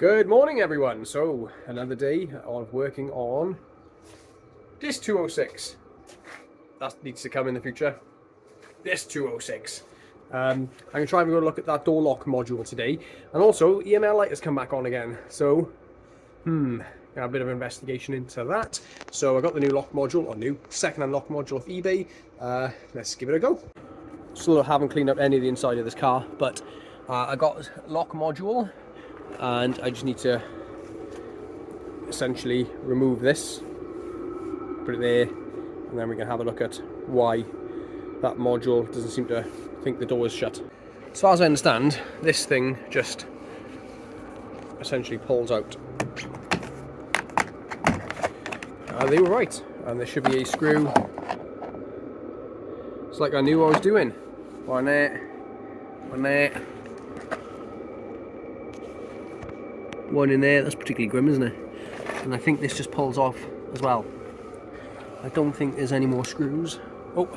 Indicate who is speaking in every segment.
Speaker 1: Good morning, everyone. So another day of working on this 206. That needs to come in the future. This 206. I'm gonna try and go look at that door lock module today, and also EML light has come back on again. So, got a bit of investigation into that. So I got the new lock module, or new second-hand lock module off eBay. Let's give it a go. Still haven't cleaned up any of the inside of this car, but I got lock module. And I just need to essentially remove this, put it there, and then we can have a look at why that module doesn't seem to think the door is shut. As far as I understand, this thing just essentially pulls out. They were right, and there should be a screw. It's like I knew what I was doing. One there, one there. One in there. That's particularly grim, isn't it? And I think this just pulls off as well. I don't think there's any more screws. Oh,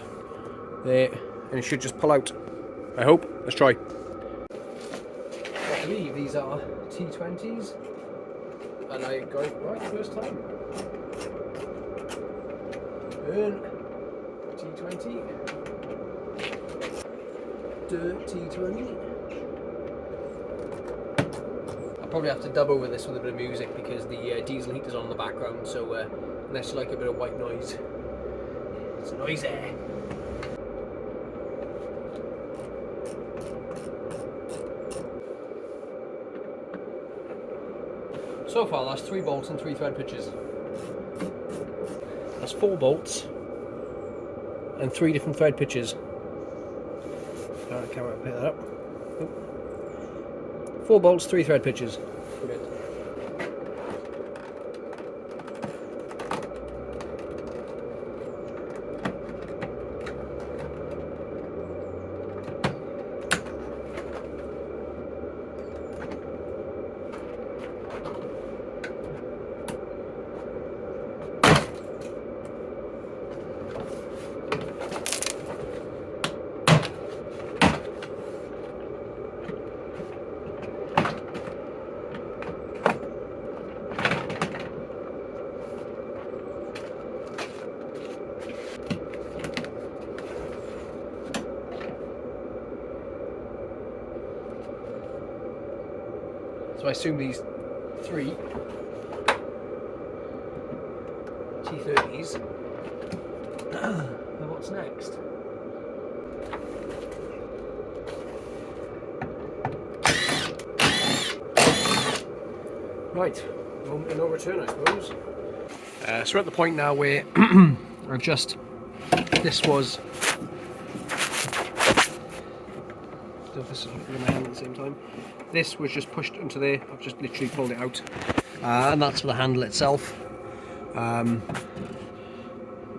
Speaker 1: there, and it should just pull out. I hope. Let's try. I believe these are T20s, and I got it right first time. Burn T20, dirt T20. Probably have to double with this with a bit of music because the diesel heater's on in the background, so unless you like a bit of white noise, it's noisy. So far that's 3 bolts and 3 thread pitches. That's 4 bolts and 3 different thread pitches. I can't pick that up. 4 bolts, 3 thread pitches. Good. So I assume these 3 T30s. Now what's next? Right, moment of no return, I suppose. So we're at the point now where I've just, this was, this is in my hand at the same time. This was just pushed into there. I've just literally pulled it out, and that's for the handle itself.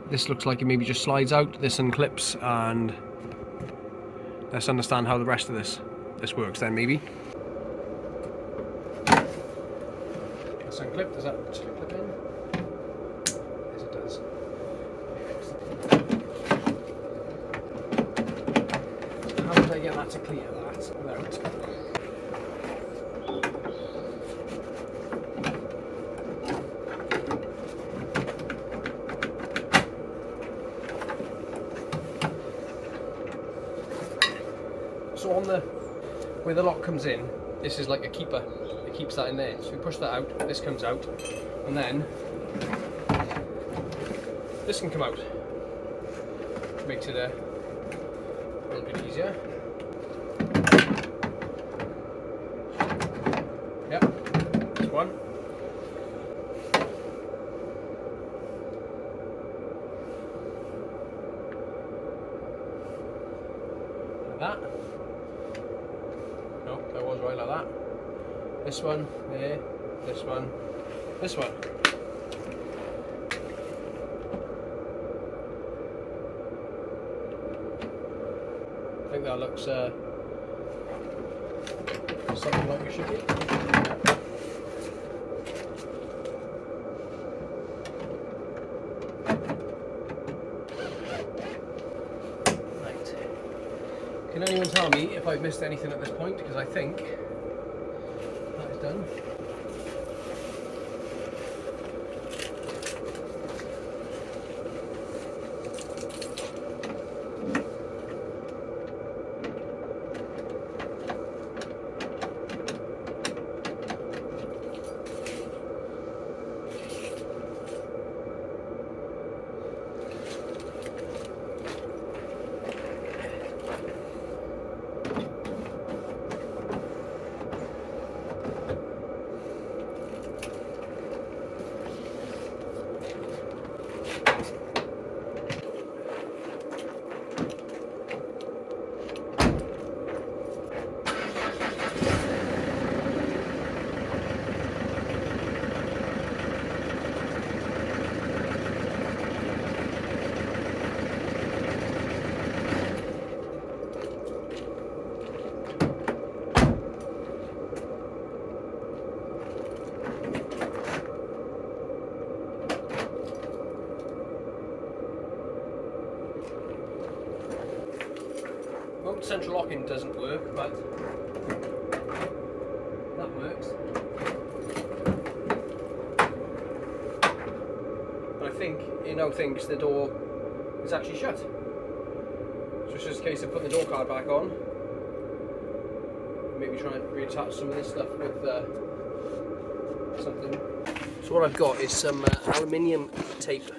Speaker 1: This looks like it maybe just slides out. This unclips, and let's understand how the rest of this works then. Maybe it's unclipped. Does that clip in? Yes, it does. So how did I get that to clear that without? So on the, where the lock comes in, this is like a keeper. It keeps that in there. So we push that out, this comes out, and then this can come out. Makes it a little bit easier. Yep, that's one. Like that. No, that was right like that. This one, there, this one, this one. I think that looks something like it should be. Right. Can anyone tell me if I've missed anything at this point? Because I think that is done. remote central locking doesn't work, but that works. But I think it now thinks the door is actually shut. So it's just a case of putting the door card back on. Maybe try and reattach some of this stuff with something. So what I've got is some aluminium tape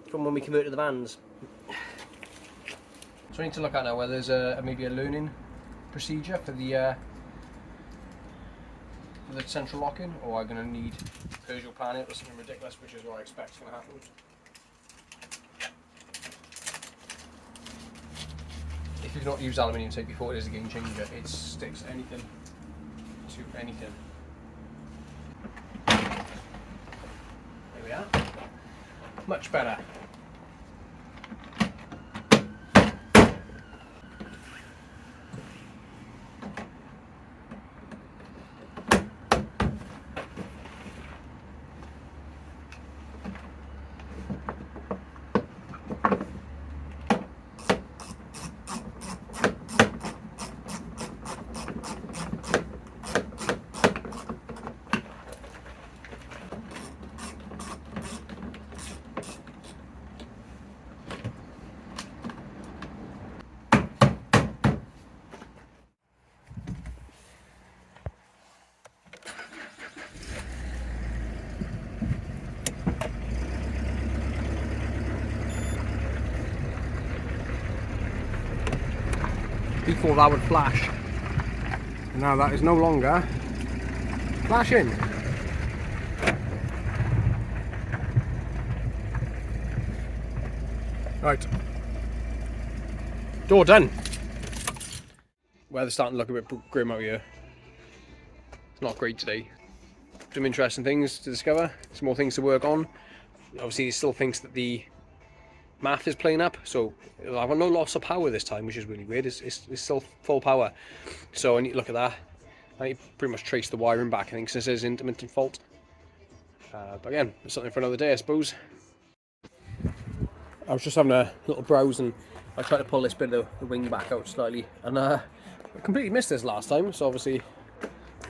Speaker 1: from when we converted the vans. So I need to look at now whether there's maybe a learning procedure for the central locking, or I'm going to need Peugeot planning or something ridiculous, which is what I expect is going to happen. If you've not used aluminium tape before, it is a game changer. It sticks anything to anything. There we are. Much better. Before that would flash, and now that is no longer flashing. Right, door done. Weather's starting to look a bit grim out here. It's not great today. Some interesting things to discover, some more things to work on. Obviously he still thinks that the math is playing up, so I've got no loss of power this time, which is really weird. It's still full power, so I need to look at that. I need to pretty much trace the wiring back, I think, since there's intermittent fault. But again, it's something for another day, I suppose. I was just having a little browse and I tried to pull this bit of the wing back out slightly, and I completely missed this last time. So obviously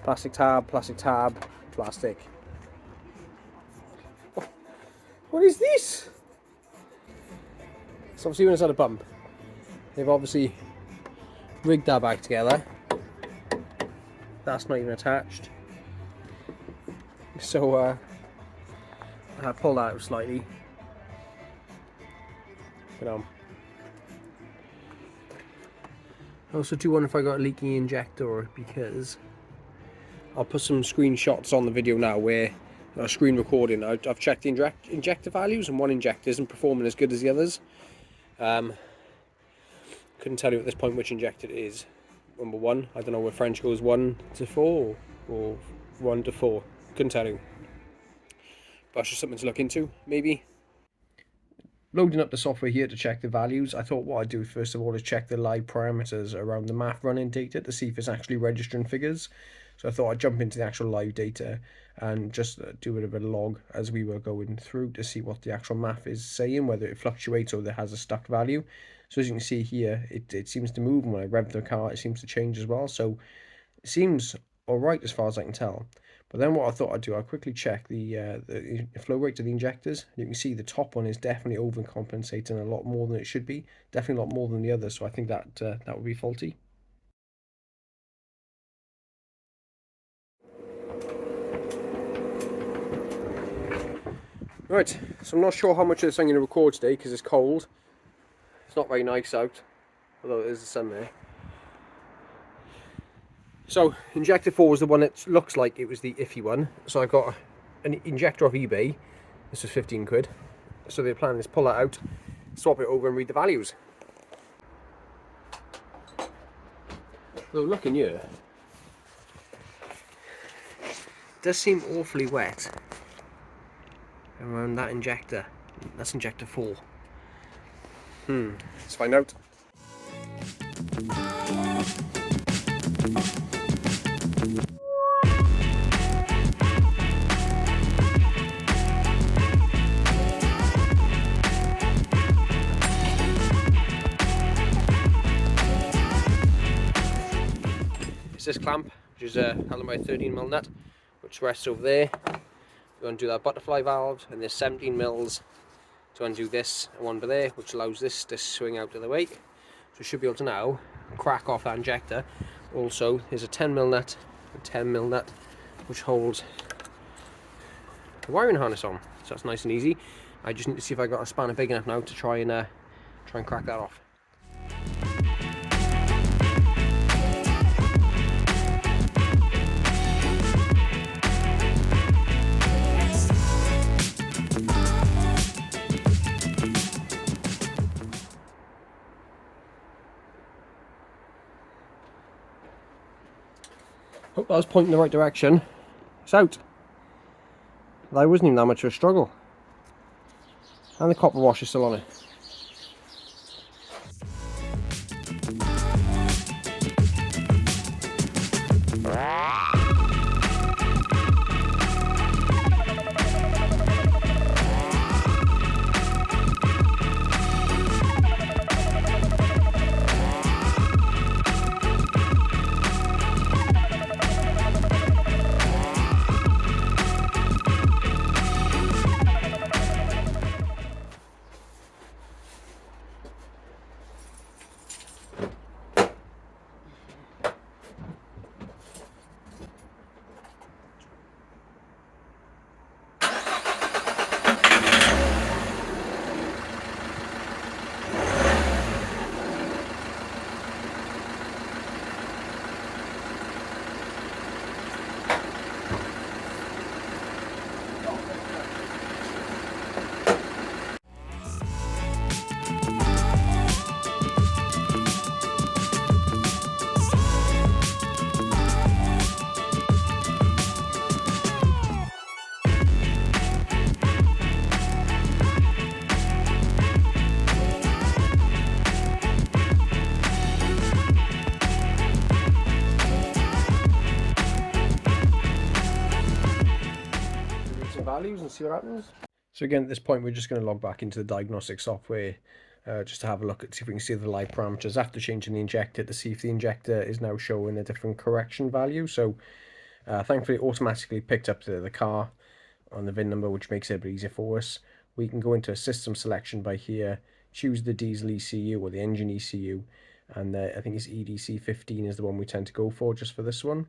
Speaker 1: plastic tab, plastic. Oh, what is this? So obviously when it's had a bump, they've obviously rigged that back together. That's not even attached. So I pulled that out slightly. I also do wonder if I got a leaking injector, because I'll put some screenshots on the video now where screen recording. I've checked the injector values, and one injector isn't performing as good as the others. Couldn't tell you at this point which injector it is. Number one, I don't know where French goes 1 to 4 or 1 to 4. Couldn't tell you. But that's just something to look into, maybe. Loading up the software here to check the values, I thought what I'd do first of all is check the live parameters around the math running data to see if it's actually registering figures. So I thought I'd jump into the actual live data and just do a bit of a log as we were going through to see what the actual math is saying, whether it fluctuates or there has a stuck value. So as you can see here, it seems to move, and when I rev the car, it seems to change as well. So it seems alright as far as I can tell. But then what I thought I'd do, I'll quickly check the flow rate of the injectors. You can see the top one is definitely overcompensating a lot more than it should be. Definitely a lot more than the others, so I think that that would be faulty. Right, so I'm not sure how much of this I'm going to record today because it's cold. It's not very nice out, although there's the sun there. So, injector 4 was the one that looks like it was the iffy one. So I've got an injector off eBay. This was 15 quid. So the plan is pull that out, swap it over and read the values. Though looking here, it does seem awfully wet around that injector. That's injector 4. Let's find out. this clamp, which is a held by a 13mm nut, which rests over there. You undo that butterfly valve, and there's 17 mils to undo this and one there, which allows this to swing out of the way. So you should be able to now crack off that injector. Also, there's a 10mm nut, a 10mm nut, which holds the wiring harness on. So that's nice and easy. I just need to see if I got a spanner big enough now to try and crack that off. Hope that was pointing in the right direction. It's out. That wasn't even that much of a struggle. And the copper wash is still on it. Values and see what happens. So again, at this point, we're just going to log back into the diagnostic software just to have a look at, see if we can see the live parameters after changing the injector to see if the injector is now showing a different correction value. So thankfully, it automatically picked up the car on the VIN number, which makes it a bit easier for us. We can go into a system selection by here, choose the diesel ECU or the engine ECU, and I think it's EDC15 is the one we tend to go for just for this one.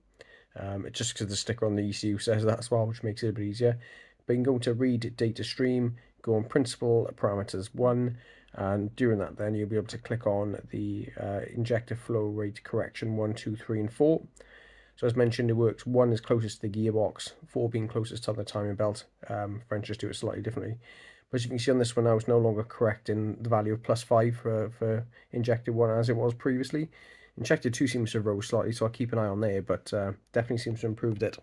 Speaker 1: Just because the sticker on the ECU says that as well, which makes it a bit easier. But you can go to read data stream, go on principal parameters 1, and during that then you'll be able to click on the injector flow rate correction 1, 2, 3 and 4. So as mentioned, it works 1 is closest to the gearbox, 4 being closest to the timing belt. French just do it slightly differently. But as you can see on this one now, it's no longer correcting the value of +5 for injector 1 as it was previously. Injector 2 seems to have rose slightly, so I'll keep an eye on there, but definitely seems to have improved it.